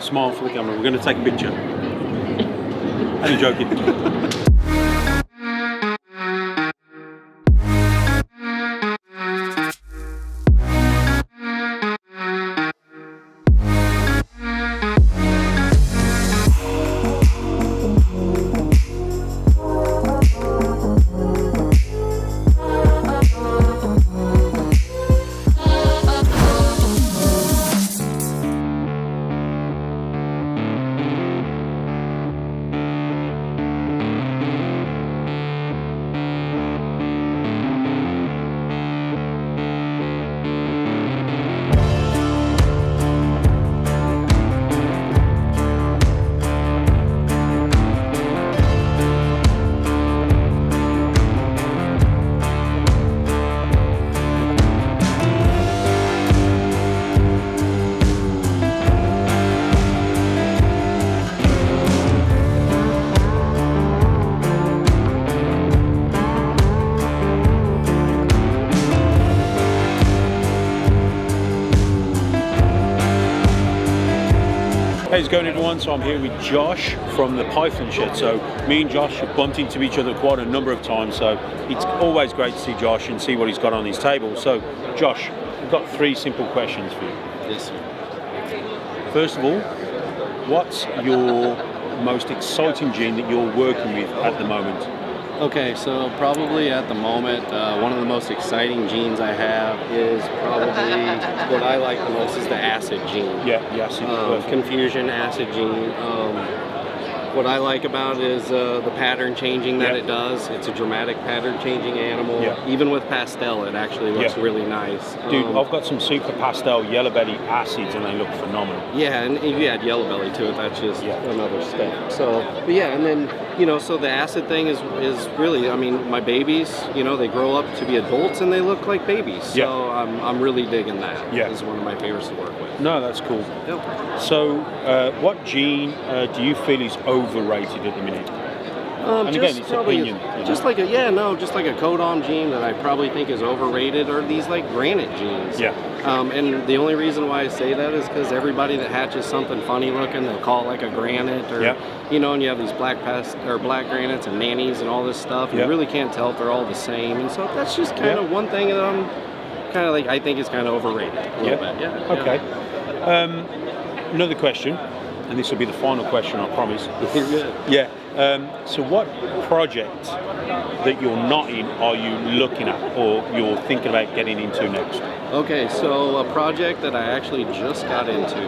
smile for the camera. We're going to take a picture. Only joking. How's it going, everyone? So I'm here with Josh from the Python Shed. So me and Josh have bumped into each other quite a number of times, so it's always great to see Josh and see what he's got on his table. So Josh, we've got 3 simple questions for you. Yes, sir. First of all, what's your most exciting gene that you're working with at the moment? Okay, so probably at the moment, one of the most exciting genes I have is probably what I like the most is the acid gene. Yeah, the acid. Confusion acid gene. What I like about it is the pattern changing that it does. It's a dramatic pattern changing animal. Yeah. Even with pastel, it actually looks really nice. Dude, I've got some super pastel yellow belly acids and they look phenomenal. Yeah, and if you add yellow belly to it, that's just another step. So, but yeah, and then, you know, so the acid thing is really, I mean, my babies, you know, they grow up to be adults and they look like babies. So I'm really digging that. Yeah. This is one of my favorites to work with. No, that's cool. Yep. So what gene do you feel is overrated at the minute? And again, it's opinion. Just like a codon gene that I probably think is overrated are these like granite genes. Yeah. And the only reason why I say that is because everybody that hatches something funny looking, they'll call it like a granite, or you know, and you have these black granites and nannies and all this stuff. And you really can't tell if they're all the same, and so that's just kind of one thing that I'm kind of like, I think is kind of overrated a little bit. Yeah. Okay. Another question, and this will be the final question, I promise. You're good. Yeah. So what project that you're not in are you looking at or you're thinking about getting into next? Okay, so a project that I actually just got into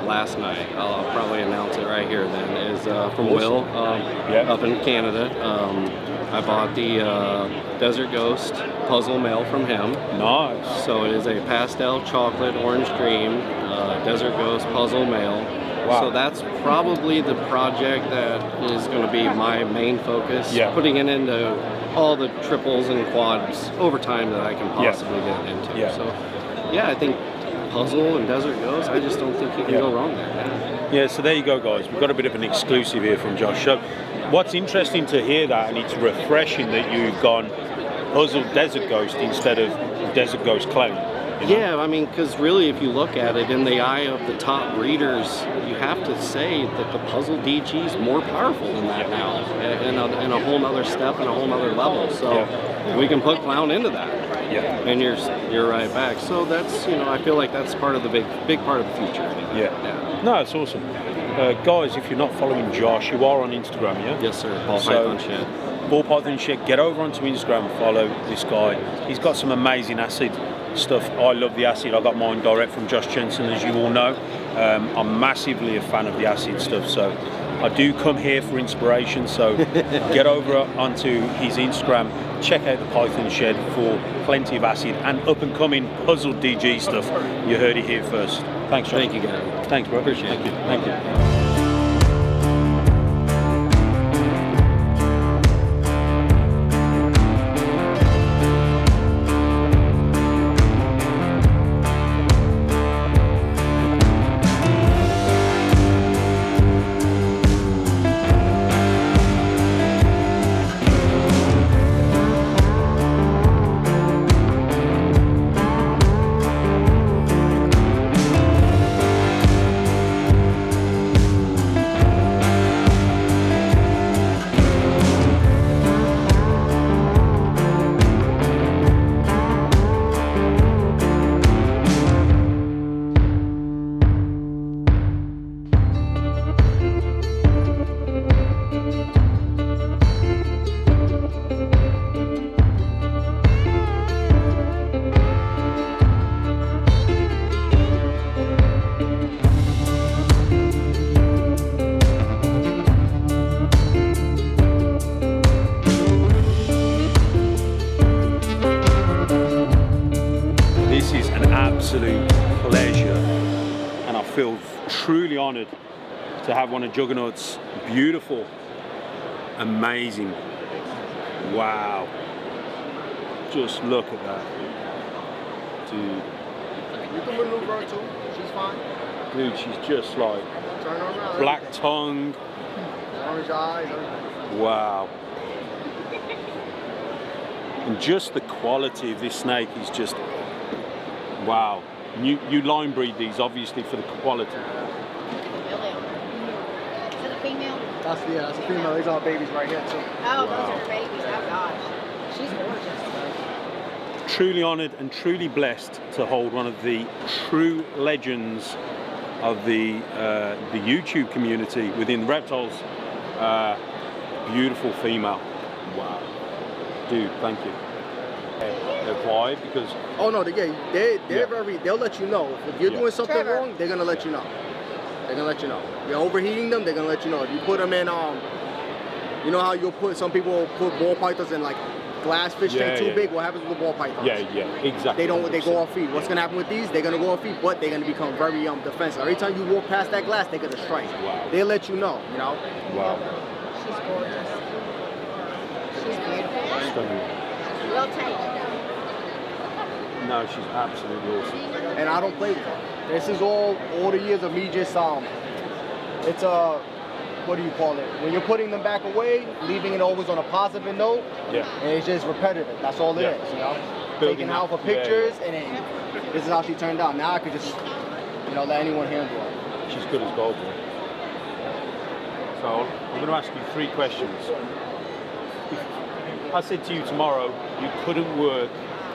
last night, I'll probably announce it right here then, is from Will up in Canada. I bought the Desert Ghost puzzle mail from him. Nice. So it is a pastel chocolate orange cream Desert Ghost puzzle mail. Wow. So that's probably the project that is going to be my main focus. Yeah. Putting it into all the triples and quads over time that I can possibly get into. Yeah. So yeah, I think puzzle and Desert Ghost, I just don't think you can go wrong there. Yeah, so there you go, guys. We've got a bit of an exclusive here from Josh. So what's interesting to hear that, and it's refreshing that you've gone puzzle Desert Ghost instead of Desert Ghost Clown. You know? Yeah, I mean, because really, if you look at it in the eye of the top breeders, you have to say that the puzzle DG is more powerful than that now, and a whole nother step and a whole nother level. So we can put clown into that, and you're right back. So that's, you know, I feel like that's part of the big part of the future. Anyway. Yeah. No, it's awesome. Guys, if you're not following Josh, you are on Instagram, yeah? Yes, sir. Python Shed. Ball Python Shed. Get over onto Instagram and follow this guy. He's got some amazing acid stuff. I love the acid. I got mine direct from Josh Jensen, as you all know. I'm massively a fan of the acid stuff, so I do come here for inspiration. So get over onto his Instagram, check out the Python Shed for plenty of acid and up and coming puzzle DG stuff. You heard it here first. Thanks, Josh. Thank you, Gavin. Thanks, bro. Appreciate it. Thank you. feel truly honoured to have one of Juggernaut's beautiful, amazing. Wow. Just look at that. Dude. You can maneuver her too. She's fine. Dude, she's just like Turn her around. black tongue. Orange eyes. Wow. And just the quality of this snake is just, wow. You line breed these obviously for the quality. Is it a female? That's a female. These are babies right here too. Oh, those are her babies. Oh gosh. She's gorgeous. Truly honoured and truly blessed to hold one of the true legends of the YouTube community within the reptiles. Beautiful female. Wow. Dude, thank you. They're quiet because... Oh no, they'll let you know. If you're doing something wrong, they're gonna let you know. They're gonna let you know. You're overheating them, they're gonna let you know. If you put them in, you know how you'll put, some people put ball pythons in like glass fish tank too big. What happens with the ball pythons? Yeah, exactly. They go off feet. What's gonna happen with these? They're gonna go off feet, but they're gonna become very defensive. Every time you walk past that glass, they're gonna strike. Wow. They'll let you know, you know? Wow. She's gorgeous. She's beautiful. Stunning. Real tame. No, she's absolutely awesome. And I don't play with her. This is all the years of me just it's what do you call it? When you're putting them back away, leaving it always on a positive note. Yeah. And it's just repetitive. That's all it is, you know. Taking out for pictures, and then this is how she turned out. Now I could just, let anyone handle her. She's good as gold, bro. So I'm going to ask you 3 questions. If I said to you tomorrow you couldn't work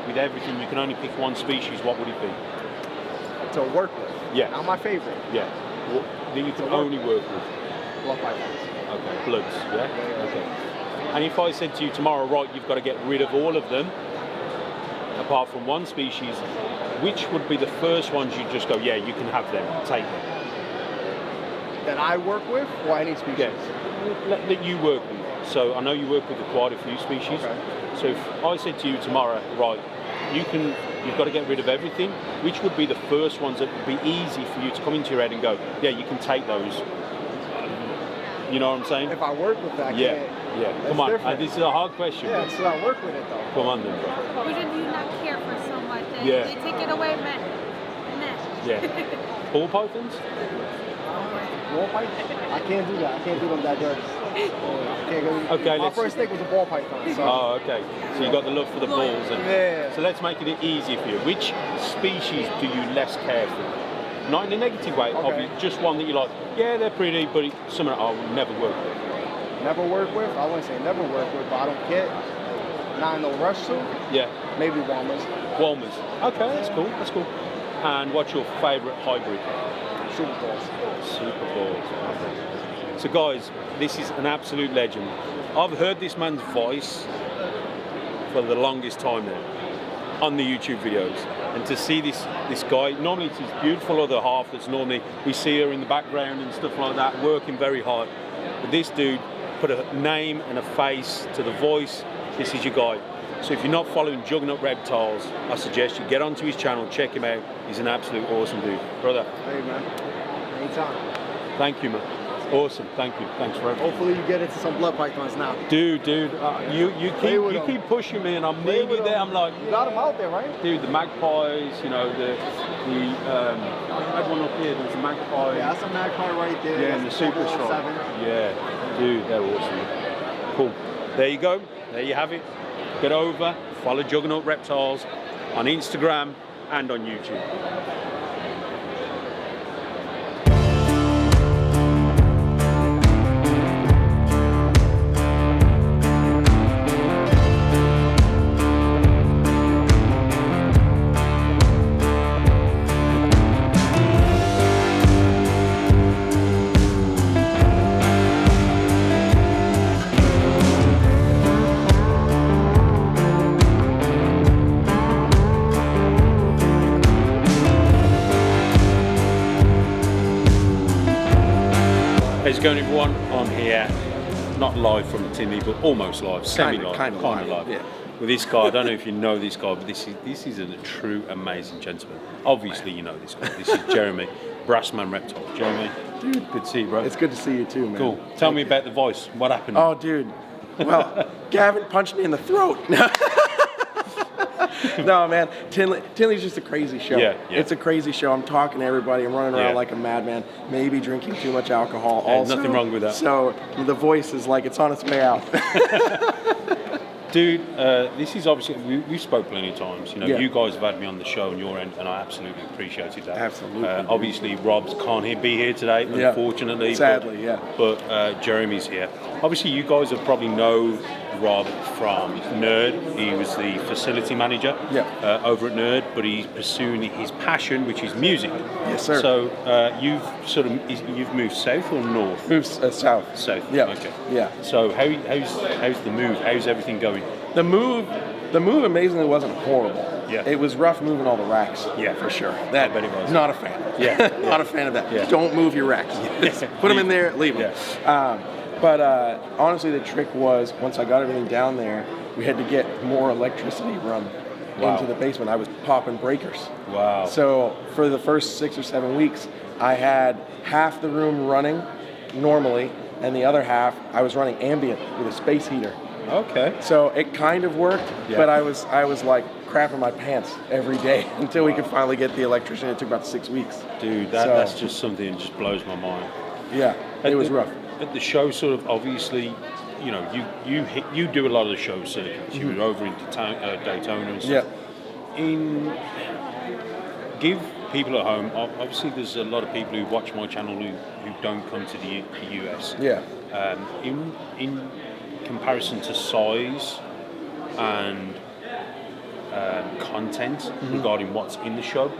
with everything, you can only pick one species, what would it be? To work with. Yeah. Not my favorite. Yeah. Well, that you can only work with. Blood pythons. Okay. Bloods. Yeah. Okay. And if I said to you tomorrow, right, you've got to get rid of all of them, apart from one species, which would be the first ones you'd just go, yeah, you can have them, take them? That I work with, or any species? Yeah. That you work with. So I know you work with quite a few species. Okay. So if I said to you tomorrow, right, you've got to get rid of everything, which would be the first ones that would be easy for you to come into your head and go, yeah, you can take those. You know what I'm saying? If I work with that, yeah. Come on, this is a hard question. Yeah, so I work with it though. Come on then, bro. Who did you not care for so much? Yeah. They take it away, man. Yeah. Ball pythons? Ball python? I can't do that. I can't do them that dirty. Okay, my first stick was a ball python. So. Oh, okay. So you got the love for the balls. Yeah. So let's make it easier for you. Which species do you less care for? Not in a negative way, obviously, just one that you like, yeah, they're pretty, but it's something I would never work with. Never work with? I wouldn't say never work with, but I don't care. Not in no rush to. Yeah. Maybe Walmers. Walmers. Okay, that's cool. That's cool. And what's your favourite hybrid? Super balls. Super balls. Okay. So guys, this is an absolute legend. I've heard this man's voice for the longest time now on the YouTube videos. And to see this guy, normally it's his beautiful other half that's normally, we see her in the background and stuff like that, working very hard. But this dude put a name and a face to the voice. This is your guy. So if you're not following Juggernaut Reptiles, I suggest you get onto his channel, check him out. He's an absolute awesome dude. Brother. Hey man, anytime. Thank you, man. Awesome, thank you. Thanks for everything. Hopefully you get into some blood pythons now. Dude, you keep pushing me, and I'm nearly there. I'm like, you got them out there, right? Dude, the magpies, I had one up here. There's a magpie. Yeah, that's a magpie right there. Yeah, and the super strong. Yeah, dude, they're awesome. Cool. There you go. There you have it. Get over, follow Juggernaut Reptiles on Instagram and on YouTube. How's it going, everyone? I'm here, not live from Tinley, but almost live, semi-live, kind of live. Yeah. With this guy, I don't know if you know this guy, but this is a true amazing gentleman. Obviously, you know this guy. This is Jeremy. Brassman Reptile. Jeremy, dude, good to see you, bro. It's good to see you too, man. Cool. Tell me about the voice. What happened? Oh, dude. Well, Gavin punched me in the throat. No, man. Tinley's just a crazy show. Yeah. It's a crazy show. I'm talking to everybody. I'm running around like a madman. Maybe drinking too much alcohol. Also, nothing wrong with that. So the voice is like it's on its way out. Dude, this is obviously, we spoke plenty of times. You know, you guys have had me on the show on your end, and I absolutely appreciated that. Absolutely. Obviously, Rob's can't be here today, unfortunately. Sadly, But Jeremy's here. Obviously, you guys have probably know Rob from Nerd. He was the facility manager over at Nerd, but he's pursuing his passion, which is music. Yes, sir. So you've moved south or north? Moved south. South. Yeah. Okay. Yeah. So how's the move? How's everything going? The move amazingly wasn't horrible. Yeah. It was rough moving all the racks. Yeah, for sure. That, I bet it was. Not a fan. Yeah. Not a fan of that. Yeah. Don't move your racks. Put them in there, leave them. But honestly, the trick was once I got everything down there, we had to get more electricity run into the basement. I was popping breakers. Wow. So for the first 6 or 7 weeks, I had half the room running normally, and the other half I was running ambient with a space heater. Okay. So it kind of worked, but I was like crapping my pants every day until we could finally get the electrician. It took about 6 weeks. Dude, that's just something that just blows my mind. Yeah, it was rough. At the show, sort of, obviously, you know, you do a lot of the show circuits. You were over in Daytona and stuff. Give people at home. Obviously, there's a lot of people who watch my channel who don't come to the US. Yeah. In comparison to size and content regarding what's in the show,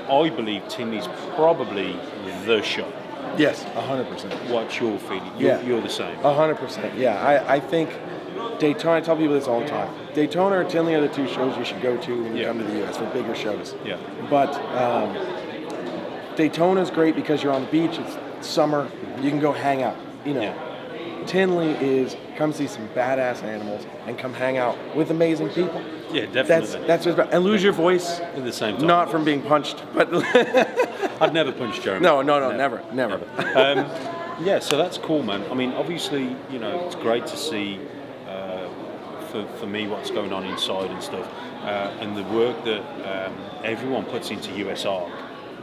I believe Tinley's probably the show. Yes, 100%. What's your feeling? You're the same. 100%. Yeah, I think Daytona. I tell people this all the time. Daytona or Tinley are the two shows you should go to when you come to the U.S. for bigger shows. Yeah. But Daytona's great because you're on the beach. It's summer. You can go hang out. You know. Yeah. Tinley is come see some badass animals and come hang out with amazing people. Yeah, definitely. That's what's about. And lose your voice at the same time. Not from being punched, but I'd never punch Jeremy. No, never. Yeah, so that's cool, man. I mean, obviously, you know, it's great to see for me what's going on inside and stuff, and the work that everyone puts into USR.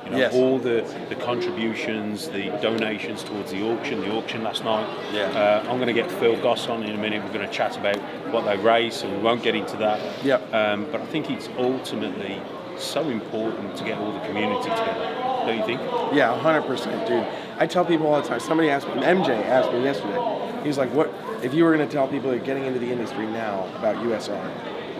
You know, all the contributions, the donations towards the auction last night. Yeah. I'm going to get Phil Goss on in a minute. We're going to chat about what they raised, so we won't get into that. Yep. But I think it's ultimately so important to get all the community together. Don't you think? Yeah, 100%, dude. I tell people all the time. Somebody asked me, MJ asked me yesterday. He's like, "What if you were going to tell people that are getting into the industry now about USR?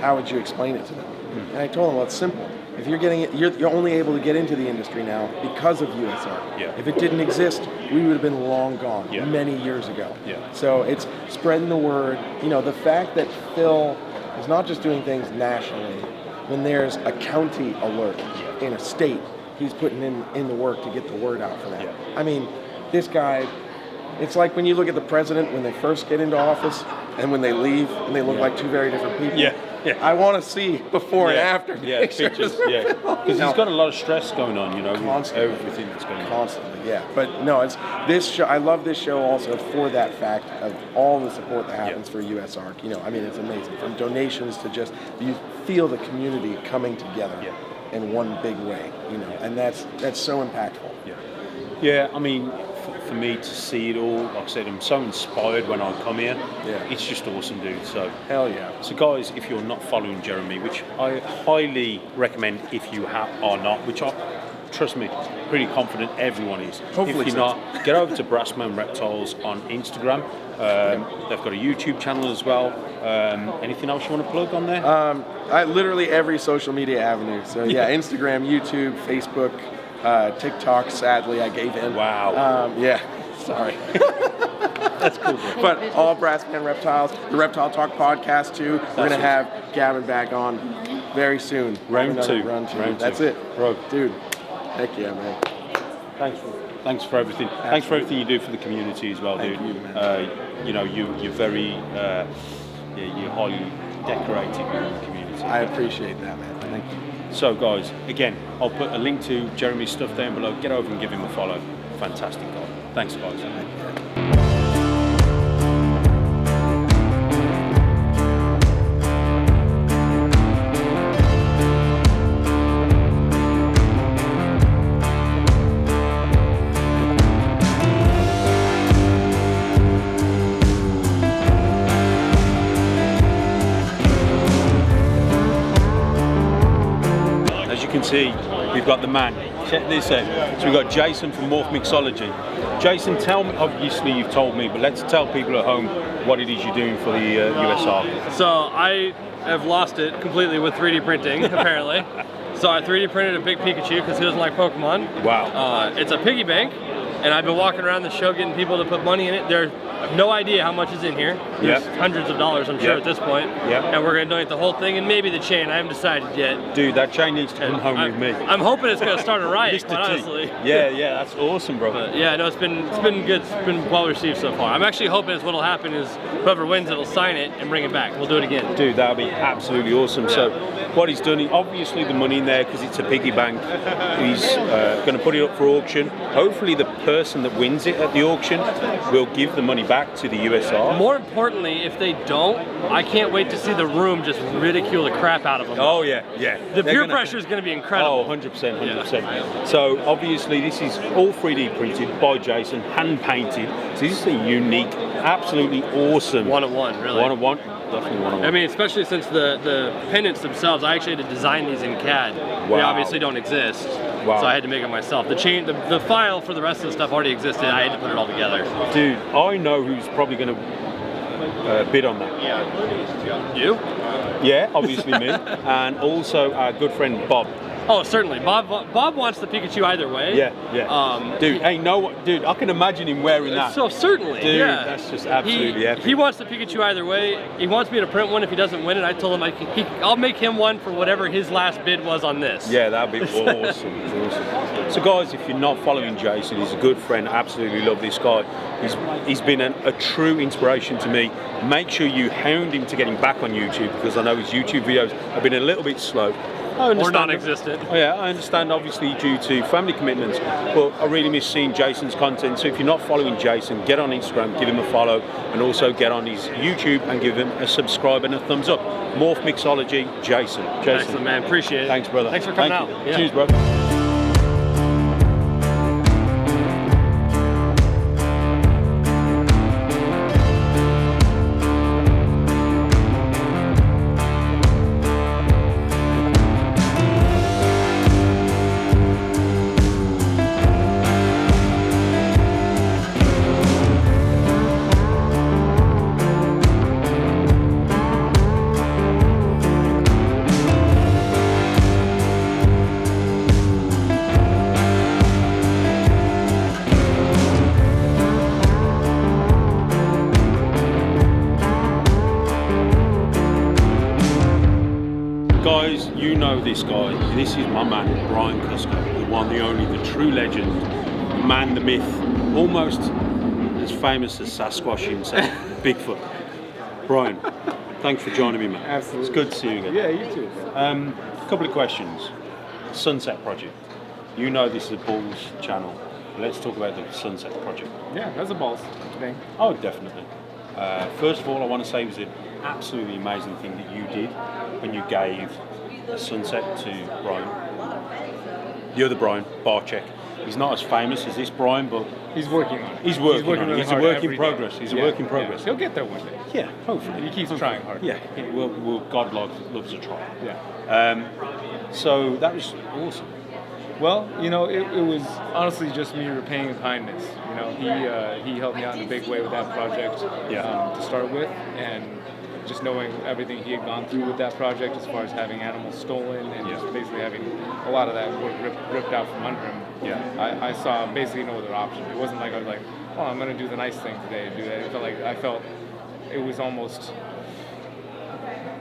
How would you explain it to them?" And I told him, "Well, it's simple. If you're getting it, you're only able to get into the industry now because of USR. Yeah. If it didn't exist, we would have been long gone many years ago. Yeah. So it's spreading the word. You know, the fact that Phil is not just doing things nationally. When there's a county alert in a state, he's putting in the work to get the word out for that. Yeah. I mean, this guy, it's like when you look at the president when they first get into office and when they leave and they look like two very different people. Yeah. I want to see before and after. Yeah, pictures. Yeah, because he's got a lot of stress going on, you know, constantly. with everything that's going on. Constantly, yeah. But no, it's this show. I love this show also for that fact of all the support that happens for USARC. You know, I mean, it's amazing. From donations to just you feel the community coming together in one big way. You know, and that's so impactful. Yeah. Yeah, I mean, for me to see it all, like I said, I'm so inspired when I come here. Yeah. It's just awesome, dude. So hell yeah. So guys, if you're not following Jeremy, which I highly recommend if you are not, which trust me, pretty confident everyone is. Hopefully if you're not, get over to Brassman Reptiles on Instagram. They've got a YouTube channel as well. Anything else you want to plug on there? I literally every social media avenue. So yeah, Instagram, YouTube, Facebook, TikTok. Sadly, I gave in. Wow. Yeah. Sorry. That's cool. But all Brassman Reptiles, the Reptile Talk podcast too. We're gonna have Gavin back on very soon. Round two. That's it, bro. Dude. Heck yeah, man. Thanks for everything. Absolutely. Thanks for everything you do for the community as well, dude. Thank you, man. You know, you're very, you're highly decorated in the community. I appreciate that, man. Thank you. So guys, again, I'll put a link to Jeremy's stuff down below. Get over and give him a follow. Fantastic guy. Thanks guys. As you can see, we've got the man. Check this out. So we've got Jason from Morph Mixology. Jason, tell me, obviously you've told me, but let's tell people at home what it is you're doing for the USR. So I have lost it completely with 3D printing, apparently. So I 3D printed a big Pikachu because he doesn't like Pokemon. Wow. It's a piggy bank, and I've been walking around the show getting people to put money in it. There's no idea how much is in here. There's hundreds of dollars, I'm sure, at this point. And we're going to donate the whole thing, and maybe the chain. I haven't decided yet. Dude, that chain needs to come home with me. I'm hoping it's going to start a riot, quite honestly. Yeah, that's awesome, bro. But yeah, no, it's been good. It's been well received so far. I'm actually hoping what'll happen is whoever wins it'll sign it and bring it back. We'll do it again. Dude, that'll be absolutely awesome. So what he's done, obviously the money in there because it's a piggy bank. He's going to put it up for auction. Hopefully the person that wins it at the auction will give the money back to the USR. More importantly, if they don't, I can't wait to see the room just ridicule the crap out of them. Oh yeah. The peer pressure is going to be incredible. Oh, 100%. So obviously this is all 3D printed by Jason, hand painted. So this is a unique, absolutely awesome. One of one, really. One of one. Definitely one of one. I mean, especially since the pendants themselves, I actually had to design these in CAD. Wow. They obviously don't exist. Wow. So I had to make it myself. The chain, the file for the rest of the stuff already existed. I had to put it all together. Dude, I know who's probably going to bid on that. You? Yeah, obviously me. And also our good friend Bob. Oh, certainly. Bob wants the Pikachu either way. Yeah. Dude, dude, I can imagine him wearing that. So certainly, dude, yeah. That's just absolutely epic. He wants the Pikachu either way. He wants me to print one if he doesn't win it. I told him I'll make him one for whatever his last bid was on this. Yeah, that'd be awesome. So guys, if you're not following Jason, he's a good friend. Absolutely love this guy. He's been a true inspiration to me. Make sure you hound him to get him back on YouTube because I know his YouTube videos have been a little bit slow. Or non-existent. Yeah, I understand obviously due to family commitments, but I really miss seeing Jason's content. So if you're not following Jason, get on Instagram, give him a follow, and also get on his YouTube and give him a subscribe and a thumbs up. Morph Mixology, Jason. Excellent, man. Appreciate it. Thanks, brother. Thanks for coming out. Yeah. Cheers, bro. Guys, you know this guy. This is my man, Brian Cusco, the one, the only, the true legend, the man, the myth, almost as famous as Sasquatch himself, Bigfoot. Brian, thanks for joining me, man. Absolutely. It's good to see you again. Yeah, you too. A couple of questions. Sunset Project. You know this is a Bulls channel. Let's talk about the Sunset Project. Yeah, that's a balls thing. Oh, definitely. First of all, I want to say it was an absolutely amazing thing that you did when you gave a sunset to Brian. The other Brian, Barczyk. He's not as famous as this Brian, but he's working on it. He's working on it. really He's a hard work in every progress. day. He's a work in progress. Yeah. He'll get there one day. Yeah, hopefully. He keeps trying hard. Yeah, God loves a try. Yeah. So that was awesome. Well, you know, it was honestly just me repaying a kindness. You know, he helped me out in a big way with that project to start with, and just knowing everything he had gone through with that project as far as having animals stolen and just basically having a lot of that work ripped out from under him. Yeah. I saw basically no other option. It wasn't like I was like, oh, I'm going to do the nice thing today and do that. I felt it was almost...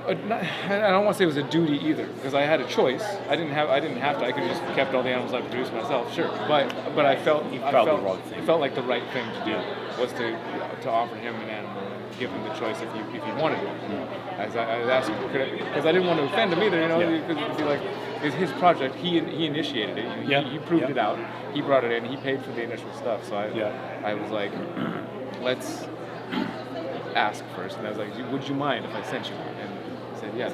I don't want to say it was a duty either, because I had a choice. I didn't have to. I could have just kept all the animals I produced myself, sure. But I felt it felt like the right thing to do was to offer him an animal. give him the choice if he wanted one. As I was asking, because I didn't want to offend him either, because it'd be like, it's his project, he initiated it, he proved it out, he brought it in, he paid for the initial stuff, so I was like, let's ask first, and I was like, would you mind if I sent you one? And he said, yeah,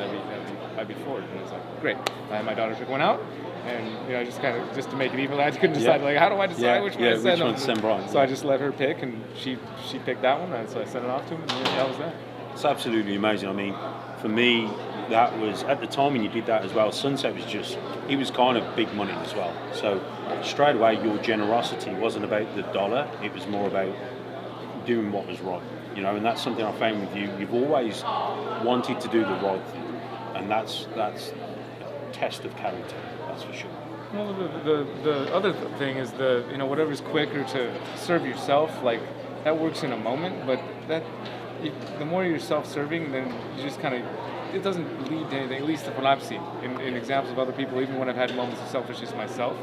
I'd be for it, and I was like, great. I had my daughter pick one out, and just to make it even, I couldn't decide, like, how do I decide which one to send him? Send Brian. So I just let her pick, and she picked that one, and so I sent it off to him, and that was that. It's absolutely amazing. I mean, for me, that was, at the time when you did that as well, Sunset was he was kind of big money as well. So straight away, your generosity wasn't about the dollar, it was more about doing what was right. And that's something I found with you. You've always wanted to do the right thing, and that's a test of character, that's for sure. Well, the other thing is whatever's quicker to serve yourself, like, that works in a moment, but the more you're self-serving, then you just kind of, it doesn't lead to anything, at least what I've seen. In examples of other people, even when I've had moments of selfishness myself,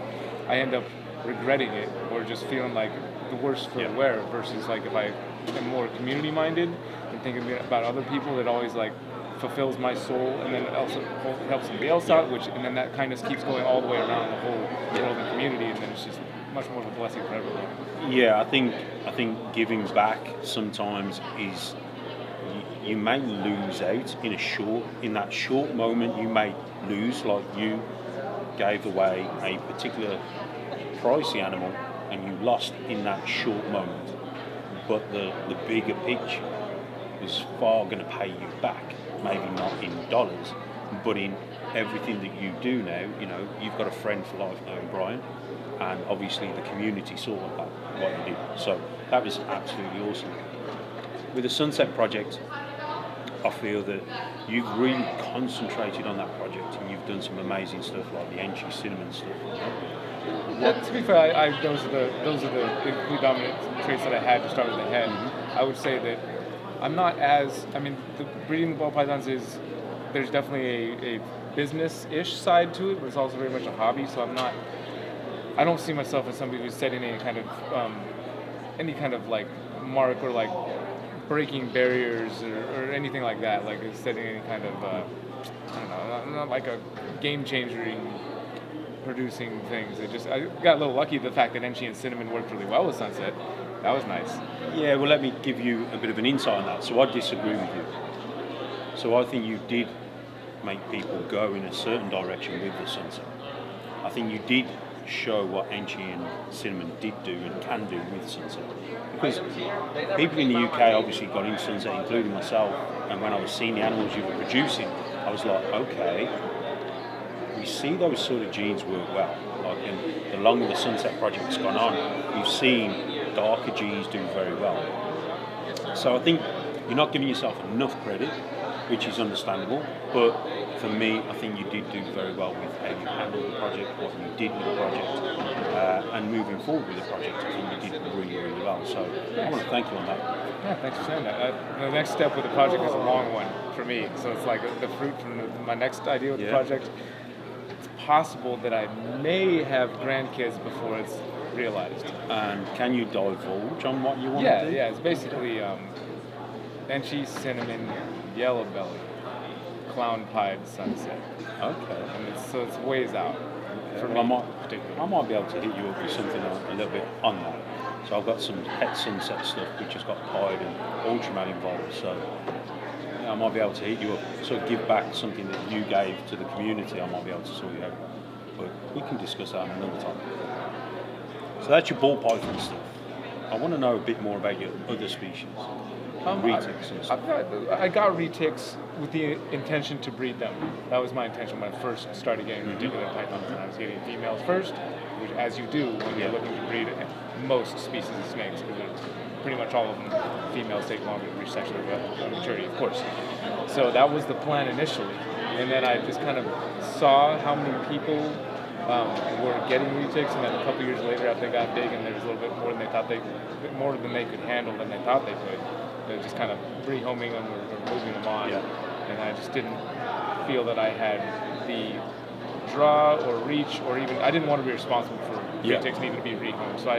I end up regretting it or just feeling like the worse for the wear, versus like if I am more community-minded and thinking about other people, it always like fulfills my soul, and then it also helps somebody else out, and then that kindness keeps going all the way around the whole world and community, and then it's just much more of a blessing for everyone. Yeah, I think giving back sometimes is, you may lose out in that short moment. You may lose, like you gave away a particular pricey animal and you lost in that short moment, but the bigger picture is far going to pay you back, maybe not in dollars, but in everything that you do now. You've got a friend for life now in Brian, and obviously the community saw what you did, so that was absolutely awesome. With the Sunset project, I feel that you've really concentrated on that project, and you've done some amazing stuff like the Enchi cinnamon stuff. To be fair, those are the predominant traits that I had to start with the head. I would say that I'm not the breeding the ball pythons there's definitely a business-ish side to it, but it's also very much a hobby, so I don't see myself as somebody who's setting any kind of like mark, or like breaking barriers or anything like that, like setting any kind of I don't know, not like a game changer in producing things. I got a little lucky, the fact that Enchi and cinnamon worked really well with Sunset. That was nice. Yeah, well, let me give you a bit of an insight on that. So I disagree with you. So I think you did make people go in a certain direction with the Sunset. I think you did show what Enchi and cinnamon did do and can do with Sunset. Because people in the UK obviously got into Sunset, including myself, and when I was seeing the animals you were producing, I was like, okay, we see those sort of genes work well. Like, the longer the Sunset project's gone on, we've seen darker genes do very well. So I think you're not giving yourself enough credit, which is understandable, but for me, I think you did do very well with how you handled the project, what you did with the project, and moving forward with the project, I think you did really, really well. So I want to thank you on that. Yeah, thanks for saying that. The next step with the project is a long one for me, so it's like the fruit from my next idea with the project. It's possible that I may have grandkids before it's realized. And can you divulge on what you want to do? Yeah, it's basically Enchi, cinnamon, yellow belly, clown pied Sunset. Okay. And it's ways out. For me, I might be able to hit you up with something a little bit on that. So I've got some pet Sunset stuff which has got pied and Ultraman involved. So I might be able to hit you up, sort of give back something that you gave to the community. I might be able to sort you out. But we can discuss that another time. So that's your ball python stuff. I want to know a bit more about your other species. Retics and stuff. I got retics with the intention to breed them. That was my intention when I first started getting reticulate pythons, and I was getting females first, which, as you do when you're looking to breed most species of snakes, because pretty much all of them, females take longer to reach sexual maturity, of course. So that was the plan initially, and then I just kind of saw how many people were getting retics, and then a couple years later, after they got big, and there was a little bit more than they could handle than they thought they could. They're just kind of rehoming them or moving them on, and I just didn't feel that I had the draw or reach, or even I didn't want to be responsible for retics needing to be rehomed. So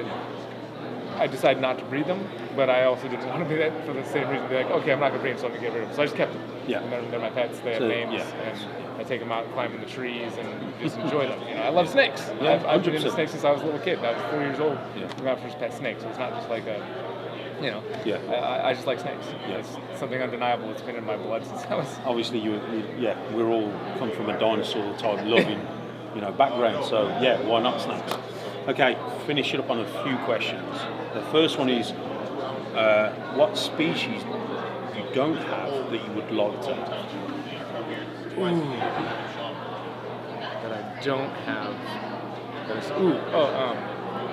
I decided not to breed them, but I also didn't want to do that for the same reason. Be like, okay, I'm not going to breed them, so I'm going to get rid of them. So I just kept them. Yeah. And they're my pets. They have names, and I take them out and climb in the trees and just enjoy them. You know, I love snakes. Yeah, I've been into snakes since I was a little kid. I was 4 years old Yeah. when I got my first pet snake. So it's not just like a, you know, Yeah. I just like snakes. Yeah. It's something undeniable. It's been in my blood since I was. Obviously, we're all come from a dinosaur type loving, background. So yeah, why not snakes? Okay, finish it up on a few questions. The first one is, what species you don't have that you would like to have? That I don't have.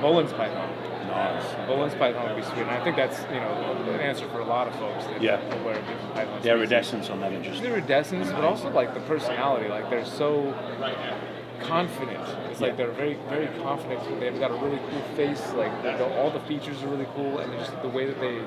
Bolin's python. Nice. Bolin's python would be sweet, and I think that's an answer for a lot of folks that are aware of different pythons. The iridescence on them, just the iridescence, but also like the personality. Like they're so confident. It's like they're very, very confident. They've got a really cool face. Like all the features are really cool, and just the way that they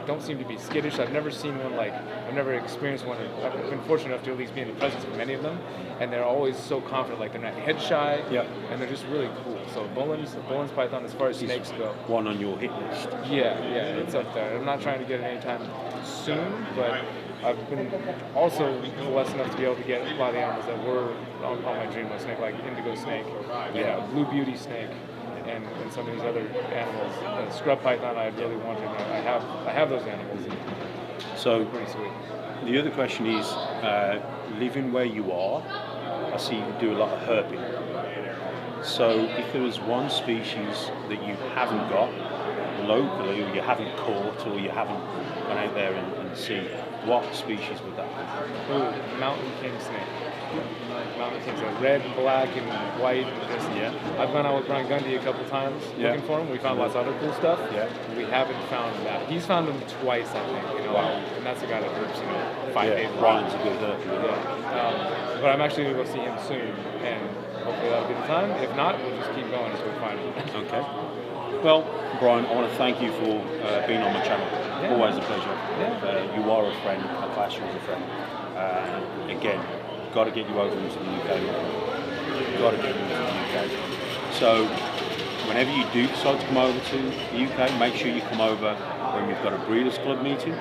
don't seem to be skittish. I've never seen one I've never experienced one. I've been fortunate enough to at least be in the presence of many of them, and they're always so confident. Like they're not head shy, and they're just really cool. So Bolin's python, as far as snakes go, one on your hit list. Yeah, it's up there. I'm not trying to get it anytime soon, but I've been also blessed enough to be able to get a lot of the animals that were on my dream list, snake, like indigo snake, blue beauty snake, and some of these other animals. Scrub python I really wanted. I have those animals. So pretty sweet. The other question is, living where you are, I see you do a lot of herping. So if there was one species that you haven't got locally, or you haven't caught, or you haven't gone out there and seen, what species would that be? Mountain king snake. Mountain kings are red, black, and white. I've gone out with Brian Gundy a couple times looking for him. We found lots of other cool stuff. We haven't found that. He's found them twice, I think. Wow. And that's a guy that herps 5 days. Brian's a good herper. But I'm actually going to go see him soon, and hopefully that'll be the time. If not, we'll just keep going until we find him. Okay. Well, Brian, I want to thank you for being on my channel. Always a pleasure. You are a friend. I class you as a friend. Again, got to get you over into the UK. Got to get you into the UK. So, whenever you do decide to come over to the UK, make sure you come over when we've got a Breeders' Club meeting,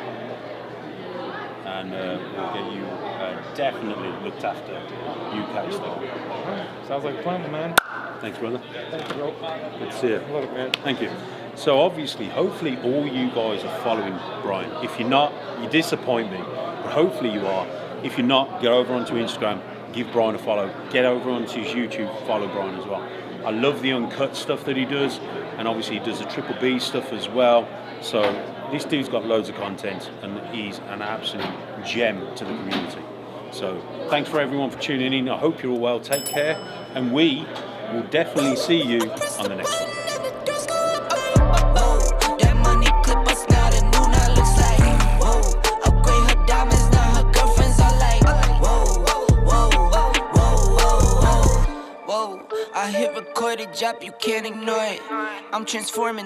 and we'll get you definitely looked after UK style. Sounds like a plan, man. Thanks, brother. Thanks, bro. Good to see you. Love it, man. Thank you. So obviously, hopefully all you guys are following Brian. If you're not, you disappoint me, but hopefully you are. If you're not, get over onto Instagram, give Brian a follow. Get over onto his YouTube, follow Brian as well. I love the uncut stuff that he does, and obviously he does the Triple B stuff as well. So this dude's got loads of content, and he's an absolute gem to the community. So thanks for everyone for tuning in. I hope you're all well. Take care, and we will definitely see you on the next one. I hit recorded, drop, you can't ignore it. I'm transforming.